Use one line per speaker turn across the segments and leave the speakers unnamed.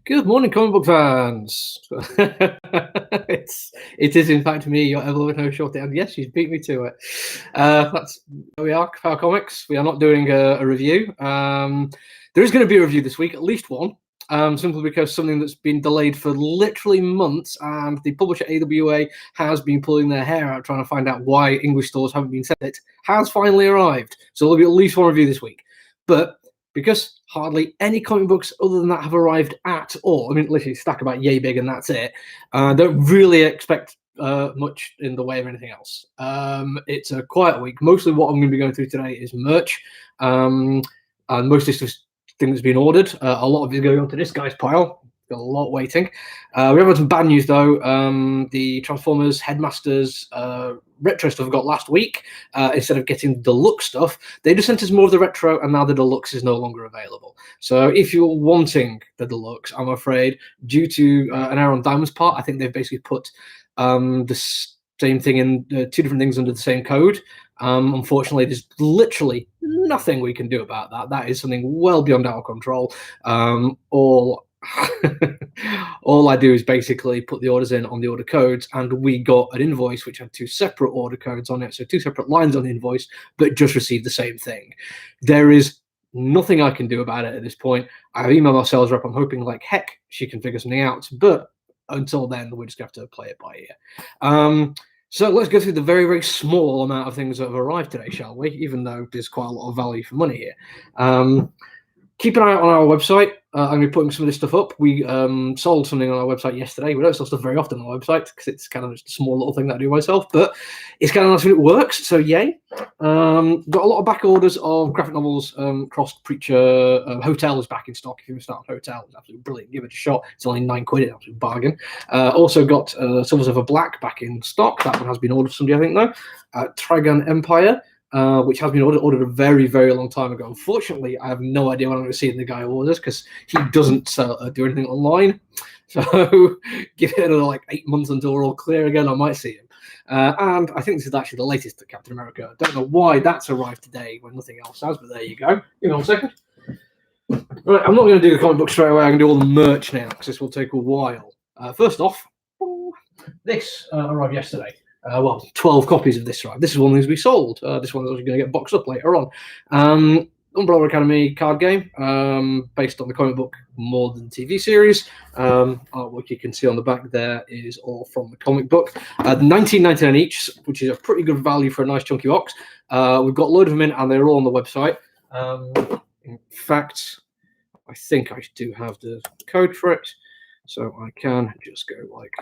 Good morning, comic book fans. It is in fact me, your ever no shorty, and yes, she's beat me to it. That's where we are, Ka-Pow Comics. We are not doing a review. There is going to be a review this week, at least one. Simply because something that's been delayed for literally months, and the publisher AWA has been pulling their hair out trying to find out why English stores haven't been sent it, has finally arrived. So there'll be at least one review this week. But because hardly any comic books other than that have arrived at all, I mean, literally stack about yay big and that's it, don't really expect much in the way of anything else. It's a quiet week. Mostly what I'm going to be going through today is merch, and most of this thing that's been ordered. A lot of it is going onto this guy's pile. Got a lot waiting. We have had some bad news though. The Transformers Headmasters retro stuff we got last week, instead of getting deluxe stuff, they just sent us more of the retro, and now the deluxe is no longer available. So if you're wanting the deluxe, I'm afraid, due to an error on Diamond's part, I think they've basically put the same thing in two different things under the same code. Unfortunately, there's literally nothing we can do about that. That is something well beyond our control. All I do is basically put the orders in on the order codes, and we got an invoice which had two separate order codes on it, so two separate lines on the invoice, but just received the same thing. There is nothing I can do about it at this point. I've emailed our sales rep. I'm hoping like heck she can figure something out, but until then we're just going to have to play it by ear. So let's go through the very, very small amount of things that have arrived today, shall we? Even though there's quite a lot of value for money here. Keep an eye out on our website. I'm going to be putting some of this stuff up. We sold something on our website yesterday. We don't sell stuff very often on our website because it's kind of just a small little thing that I do myself, but it's kind of nice when it works, so yay. Got a lot of back orders of graphic novels. Crossed Preacher Hotel is back in stock. If you're starting Hotel, it's absolutely brilliant. Give it a shot. It's only £9, it's an absolute bargain. Also got Silver Surfer Black back in stock. That one has been ordered for somebody, I think, though. Trigun Empire, which has been ordered a very, very long time ago. Unfortunately, I have no idea when I'm going to see it in the guy who orders because he doesn't do anything online. So give it another like 8 months until we're all clear again. I might see him. And I think this is actually the latest Captain America. I don't know why that's arrived today when nothing else has, but there you go. Give me 1 second. Right, I'm not going to do the comic book straight away. I'm going to do all the merch now because this will take a while. First off, this arrived yesterday. 12 copies of this arrived. This is one of the things we sold. This one is going to get boxed up later on. Umbrella Academy card game, based on the comic book More Than TV series. Artwork you can see on the back there is all from the comic book. $19.99 each, which is a pretty good value for a nice chunky box. We've got a load of them in, and they're all on the website. In fact, I think I do have the code for it, so I can just go like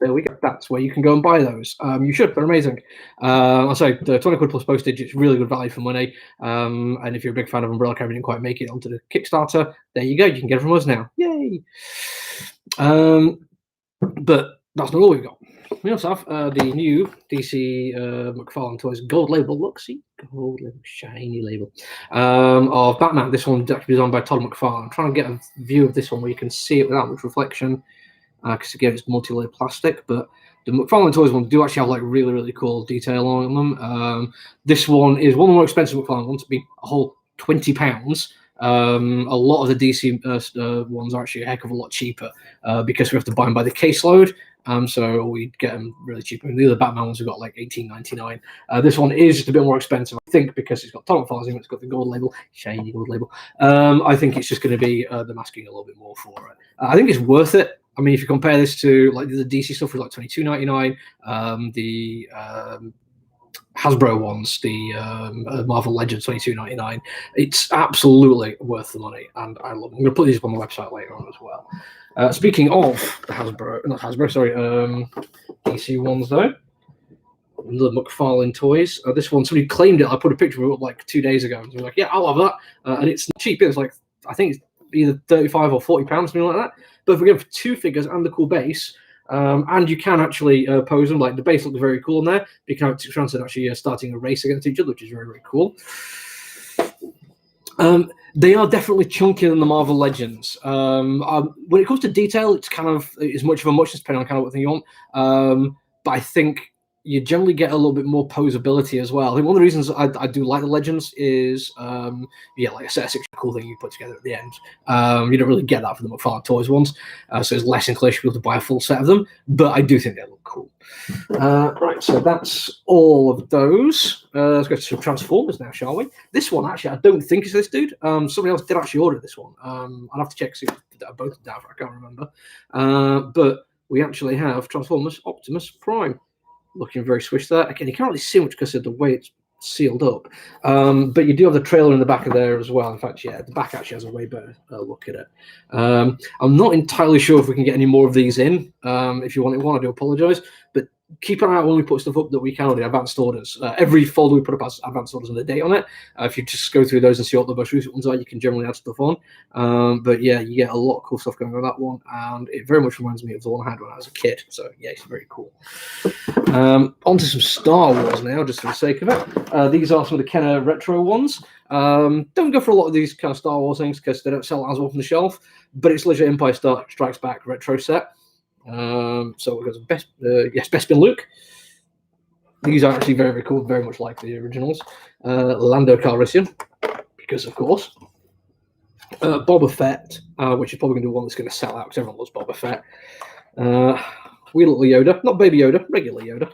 there we go. That's where you can go and buy those. You should. They're amazing. I'll say the 20 quid plus postage. It's really good value for money. And if you're a big fan of Umbrella Academy and didn't quite make it onto the Kickstarter, there you go. You can get it from us now. Yay! But that's not all we've got. We also have the new DC McFarlane Toys gold label. Look, see, gold label, shiny label of Batman. This one's actually designed by Todd McFarlane. I'm trying to get a view of this one where you can see it without much reflection. Because again, it's multi-layer plastic, but the McFarlane Toys ones do actually have like really, really cool detail on them. This one is one of the more expensive McFarlane ones, to be a whole £20. A lot of the DC ones are actually a heck of a lot cheaper because we have to buy them by the caseload. So we get them really cheap. And the other Batman ones have got like $18.99. This one is just a bit more expensive, I think, because it's got Tom McFarlane, it's got the gold label, shiny gold label. I think it's just going to be them asking a little bit more for it. I think it's worth it. I mean, if you compare this to like the DC stuff, was like $22.99. The Hasbro ones, the Marvel Legends, $22.99. It's absolutely worth the money, and I love them. I'm going to put these up on the website later on as well. Speaking of the DC ones though, the McFarlane Toys. This one, somebody claimed it. I put a picture of it up like 2 days ago, and so like, yeah, I'll have that. And it's not cheap. It's like, I think it's either £35 or £40, something like that. But if we go for two figures and the cool base, and you can actually pose them, like the base looks very cool in there. You can have Transit actually starting a race against each other, which is very, very cool. They are definitely chunkier than the Marvel Legends. When it comes to detail, it's kind of as much of a muchness, depending on kind of what thing you want. But I think you generally get a little bit more posability as well. I think one of the reasons I do like the Legends is, like I said, it's a cool thing you put together at the end. You don't really get that for the McFarlane Toys ones, so it's less inclination for people to buy a full set of them, but I do think they look cool. Right, so that's all of those. Let's go to some Transformers now, shall we? This one, actually, I don't think is this dude. Somebody else did actually order this one. I'll have to check, see if both down, I can't remember. But we actually have Transformers Optimus Prime. Looking very swish there. Again, you can't really see much because of the way it's sealed up. But you do have the trailer in the back of there as well. In fact, yeah, the back actually has a way better look at it. I'm not entirely sure if we can get any more of these in. If you want one, I do apologise. But keep an eye out when we put stuff up that we can order, advanced orders. Every folder we put up has advanced orders and the date on it. If you just go through those and see what the most recent ones are, you can generally add stuff on. But yeah, you get a lot of cool stuff going on that one, and it very much reminds me of the one I had when I was a kid. So yeah, it's very cool. On to some Star Wars now, just for the sake of it. These are some of the Kenner retro ones. Don't go for a lot of these kind of Star Wars things because they don't sell as well from the shelf, but it's literally Empire Strikes Back retro set. So we've got Bespin Luke. These are actually very, very cool, very much like the originals. Lando Calrissian, because of course. Boba Fett, which is probably going to be one that's going to sell out because everyone loves Boba Fett. Wee little Yoda, not baby Yoda, regular Yoda.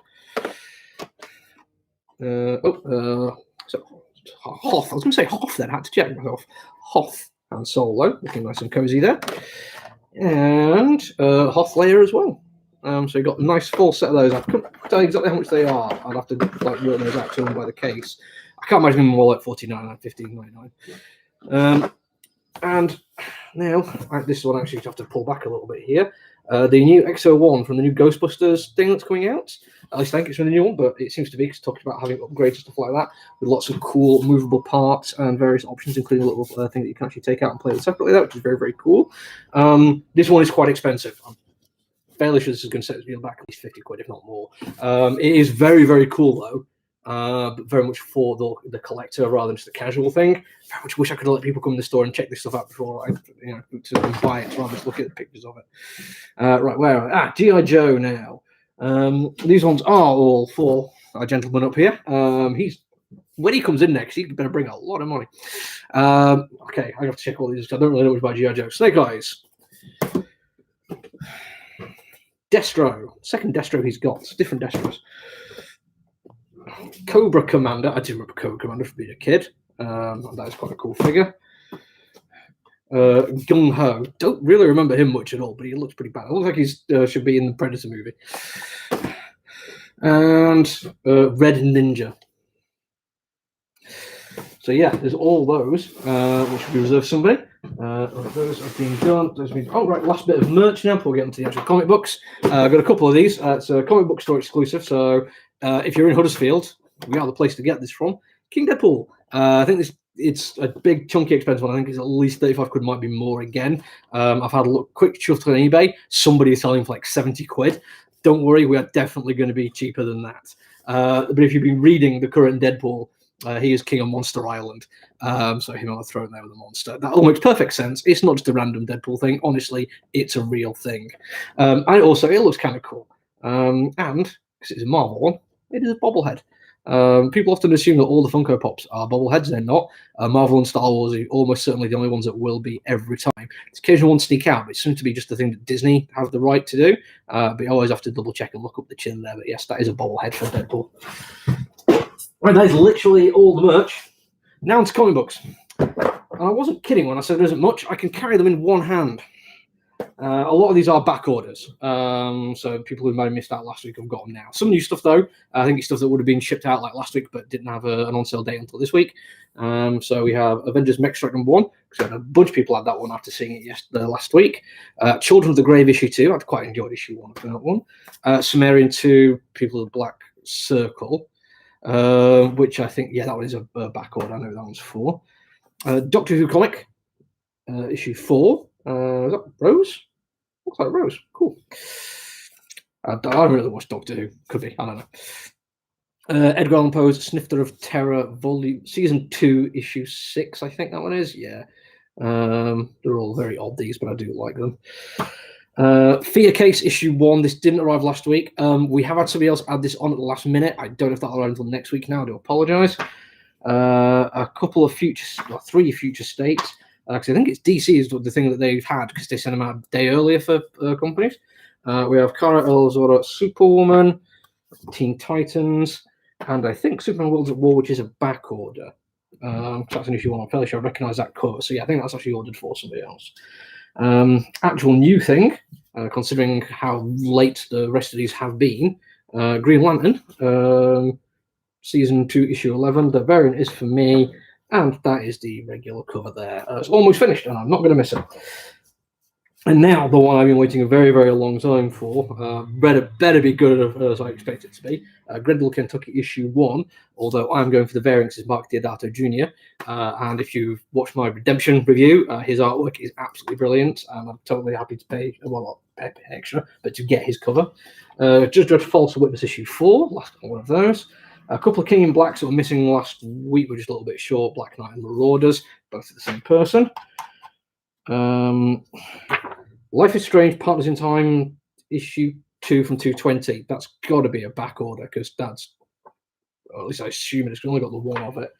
So Hoth. I was going to say Hoth then. I had to check myself. Hoth and Solo, looking nice and cozy there. And Hoth Leia as well. So you've got a nice full set of those. I couldn't tell you exactly how much they are. I'd have to work those out to them by the case. I can't imagine them more like $14.99, $15.99. And now, this one actually, you have to pull back a little bit here. The new XO1 from the new Ghostbusters thing that's coming out. At least I think it's from the new one, but it seems to be, because it's talking about having upgrades and stuff like that, with lots of cool movable parts and various options, including a little thing that you can actually take out and play with separately, which is very, very cool. This one is quite expensive. I'm fairly sure this is going to set its back at least 50 quid, if not more. It is very, very cool, though. But very much for the collector rather than just a casual thing. Very much wish I could let people come in the store and check this stuff out before I, to buy it, rather than just look at the pictures of it. Right, where are we? G.I. Joe now. These ones are all for our gentleman up here. When he comes in next, he better bring a lot of money. Okay, I have to check all these. I don't really know much about G.I. Joe. Snake Eyes. Destro. Second Destro he's got. Different Destros. Cobra Commander. I do remember Cobra Commander from being a kid. That is quite a cool figure. Gung Ho. Don't really remember him much at all, but he looks pretty bad. It looks like he should be in the Predator movie. And Red Ninja. So yeah, there's all those, which we reserve somebody. Those have been done. Oh, right, last bit of merch now before we get into the actual comic books. I've got a couple of these. It's a comic book store exclusive, so if you're in Huddersfield, we are the place to get this from. King Deadpool. I think it's a big, chunky, expensive one. I think it's at least 35 quid, might be more again. I've had a look, quick chuff on eBay. Somebody is selling for like 70 quid. Don't worry, we are definitely going to be cheaper than that. But if you've been reading the current Deadpool, he is king of Monster Island, so him on the throne there with a monster. That all makes perfect sense. It's not just a random Deadpool thing. Honestly, it's a real thing. And also, it looks kind of cool. And because it's a Marvel one, it is a bobblehead. People often assume that all the Funko Pops are bobbleheads. They're not. Marvel and Star Wars are almost certainly the only ones that will be every time. It's occasional one sneak out, but it seems to be just the thing that Disney have the right to do. But you always have to double check and look up the chin there. But yes, that is a bobblehead for Deadpool. Right, that is literally all the merch. Now into comic books. And I wasn't kidding when I said there isn't much. I can carry them in one hand. A lot of these are back orders. So people who might have missed out last week have got them now. Some new stuff, though. I think it's stuff that would have been shipped out like last week, but didn't have an on-sale date until this week. So we have Avengers Mech Strike number 1, because a bunch of people had that one after seeing it last week. Children of the Grave issue 2. I'd quite enjoyed issue 1 for that one. Sumerian 2, People of the Black Circle. Which I think, that one is a back order. I know that one's for. Doctor Who comic, issue 4. Is that Rose? Looks like Rose. Cool. I don't really watch Doctor Who. Could be. I don't know. Edgar Allan Poe's Snifter of Terror, season 2, issue 6. I think that one is. Yeah. They're all very odd, these, but I do like them. Fear Case issue 1. This didn't arrive last week. We have had somebody else add this on at the last minute. I don't know if that'll arrive until next week now. I do apologise. A couple of three future states. Because I think it's DC is the thing that they've had because they sent them out a day earlier for companies. We have Kara Elzora, Superwoman, Teen Titans, and I think Superman Worlds at War, which is a back order. That's an issue 1. I'm fairly sure I recognise that cover. So yeah, I think that's actually ordered for somebody else. Actual new thing, considering how late the rest of these have been, Green Lantern, Season 2, Issue 11. The variant is for me, and that is the regular cover there. It's almost finished, and I'm not going to miss it. And now the one I've been waiting a very, very long time for, better be good as I expect it to be, Grendel, Kentucky, Issue 1, although I'm going for the variants as Mark Deodato Jr., and if you've watched my Redemption review, his artwork is absolutely brilliant, and I'm totally happy to pay, well, not pay extra, but to get his cover. Judge Dredd False Witness, Issue 4, last one of those. A couple of King in Blacks that were missing last week were just a little bit short, Black Knight and Marauders, both the same person. Life is Strange, Partners in Time, Issue 2 from 220. That's got to be a back order because that's, or at least I assume it's only got the one of it.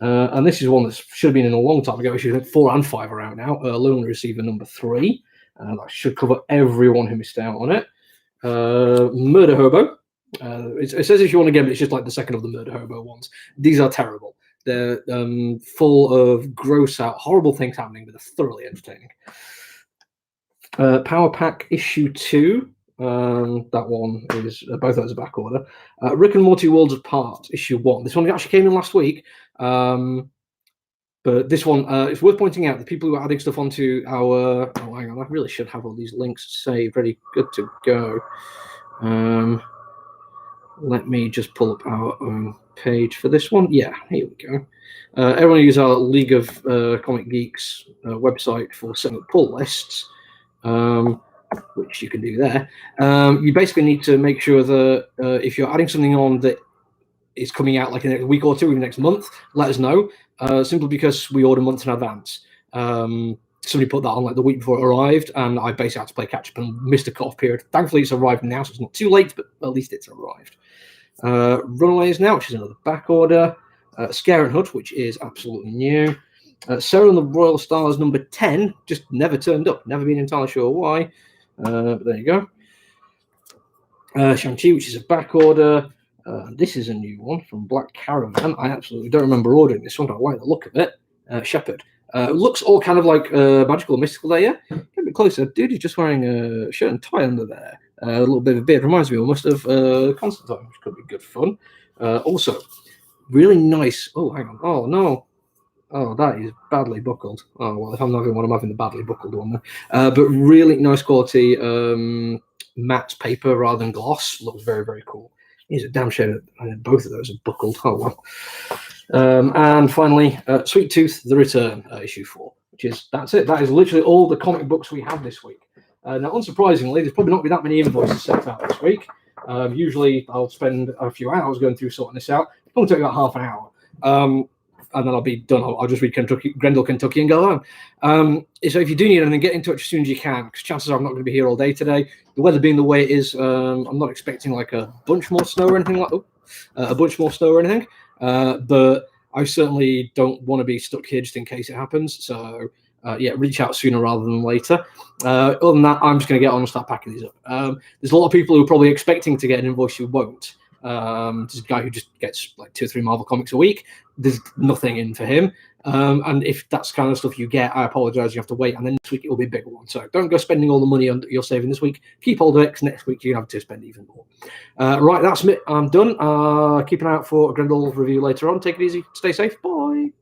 And this is one that should have been in a long time ago. Issues 4 and 5 are out now. Lunar Receiver number 3. That should cover everyone who missed out on it. Murder Hobo. It says issue 1 again, but it's just like the second of the Murder Hobo ones. These are terrible. They're full of gross out, horrible things happening, but they're thoroughly entertaining. Power Pack Issue 2. That one is both of those are back order. Rick and Morty Worlds Apart Issue 1. This one actually came in last week. But this one, it's worth pointing out the people who are adding stuff onto our. Oh, hang on, I really should have all these links saved, ready, good to go. Let me just pull up our own page for this one. Yeah, here we go. Everyone uses our League of Comic Geeks website for setting up pull lists. Which you can do there. You basically need to make sure that if you're adding something on that is coming out like in a week or two, even next month, let us know. Simply because we order months in advance. Somebody put that on like the week before it arrived, and I basically had to play catch up and missed a cut-off period. Thankfully, it's arrived now, so it's not too late, but at least it's arrived. Runaways now, which is another back order. Scare and Hut, which is absolutely new. Sarah and the Royal Stars number 10 just never turned up. Never been entirely sure why. But there you go. Shang-Chi, which is a back order. This is a new one from Black Caravan. I absolutely don't remember ordering this one, but I like the look of it. Shepherd. Looks all kind of like magical, mystical there, yeah? Get a bit closer. Dude, he's just wearing a shirt and tie under there. A little bit of a beard. Reminds me almost of Constantine, which could be good fun. Also, really nice. Oh, hang on. Oh, no. Oh, that is badly buckled. Oh, well, if I'm not having one, I'm having the badly buckled one there. But really nice quality matte paper rather than gloss. Looks very, very cool. He's a damn shame that both of those are buckled. Oh, well. And finally, Sweet Tooth, The Return, issue 4, that's it. That is literally all the comic books we have this week. Now, unsurprisingly, there's probably not be that many invoices sent out this week. Usually, I'll spend a few hours going through sorting this out. It'll only take about half an hour. And then I'll be done. I'll just read Grendel, Kentucky, and go home. So if you do need anything, get in touch as soon as you can, because chances are I'm not going to be here all day today. The weather being the way it is, I'm not expecting like a bunch more snow or anything but I certainly don't want to be stuck here just in case it happens. So yeah, reach out sooner rather than later. Other than that, I'm just going to get on and start packing these up. There's a lot of people who are probably expecting to get an invoice who won't. There's a guy who just gets like 2 or 3 Marvel comics a week. There's nothing in for him. And if that's kind of stuff you get, I apologize, you have to wait. And then next week it will be a bigger one. So don't go spending all the money you're saving this week. Keep all the X next week. You're going to have to spend even more. Right, that's it. I'm done. Keep an eye out for a Grendel review later on. Take it easy. Stay safe. Bye.